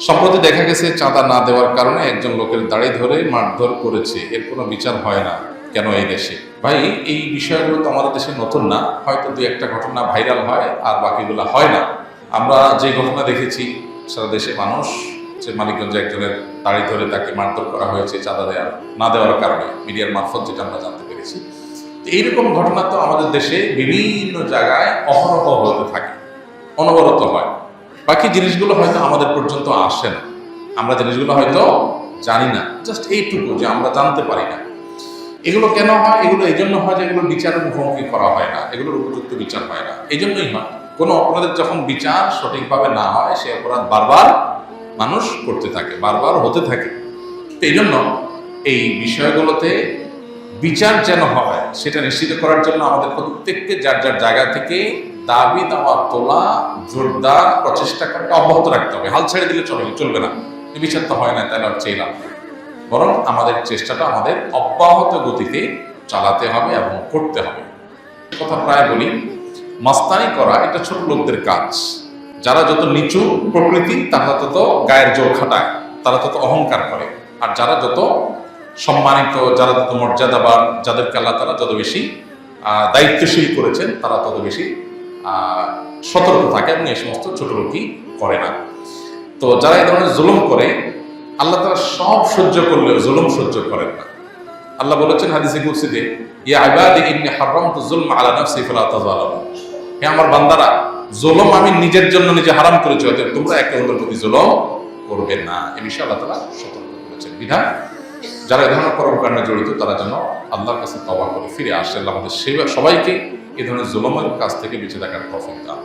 সম্প্রতি দেখা গেছে চাঁদা না দেওয়ার কারণে একজন লোকের দাড়ি ধরে মারধর করেছে, এর কোনো বিচার হয় না কেন এই দেশে? ভাই, এই বিষয়গুলো তো আমাদের দেশে নতুন না, হয়তো দুই একটা ঘটনা ভাইরাল হয় আর বাকিগুলো হয় না। আমরা যে ঘটনা দেখেছি সারা দেশে মানুষ, যে মানিকগঞ্জে একজনের দাড়ি ধরে তাকে মারধর করা হয়েছে চাঁদা না দেওয়ার কারণে, মিডিয়ার মারফত যেটা আমরা জানতে পেরেছি। এইরকম ঘটনা তো আমাদের দেশে বিভিন্ন জায়গায় অহরহ হতে থাকে, অনবরত হয়। বাকি জিনিসগুলো হয়তো আমাদের পর্যন্ত আসে না, আমরা জিনিসগুলো হয়তো জানি না, জাস্ট এইটুকু যে আমরা জানতে পারি না। এগুলো কেন হয়? এগুলো এই জন্য হয় যে এগুলো বিচারের মুখোমুখি করা হয় না, এগুলোর উপযুক্ত বিচার হয় না। এই জন্যই হয়, কোনো অপরাধের যখন বিচার সঠিকভাবে না হয়, সে অপরাধ বারবার মানুষ করতে থাকে, বারবার হতে থাকে। তো এই জন্য এই বিষয়গুলোতে বিচার যেন হয় সেটা নিশ্চিত করার জন্য আমাদের প্রত্যেককে যার যার জায়গা থেকে দাবি দাওয়া তোলা, জোরদার প্রচেষ্টা করতে অব্যাহত রাখতে হবে। হাল ছেড়ে দিলে চলবে না। বিচার তো হয় না, তাহলে আর চেয়ে লাভ নেই। বরং আমাদের চেষ্টাটা আমাদের অব্যাহত গতিতে চালাতে হবে এবং করতে হবে। কথা প্রায় বলি, মাস্তানি করা এটা ছোট লোকদের কাজ। যারা যত নিচু প্রকৃতি তারা তত গায়ের জোর খাটায়, তারা তত অহংকার করে। আর যারা যত সম্মানিত, যারা তত মর্যাদাবান, যাদেরকে আল্লাহ তাআলা যত বেশি দায়িত্বশীল করেছেন, তারা তত বেশি সতর্ক থাকে এবং এই সমস্ত ছোট লোকই করে না। তো যারা এই ধরনের জুলুম করে, আল্লাহ তাআলা সব সহ্য করলেও জুলুম সহ্য করেন না। আল্লাহ বলেছেন হাদিসে কুরসিতে, ইয়া ইবাদি ইন্নী হারামতু যুলমা আলা নাফসি ফালা তাযালামু। হে আমার বান্দারা, জুলুম আমি নিজের জন্য নিজে হারাম করেছি, অতএব তোমরা একে অন্যের প্রতি জুলুম করবে না। এই বিষয়ে আল্লাহ তাআলা সতর্ক করেছেন। বিধান যারা এই ধরনের কর্মকাণ্ডে জড়িত তারা যেন আল্লাহর কাছে তওবা করে ফিরে আসে। আল্লাহ আমাদের সবাইকে এই ধরনের জুলুমের কাছ থেকে বেঁচে থাকার তৌফিক দান।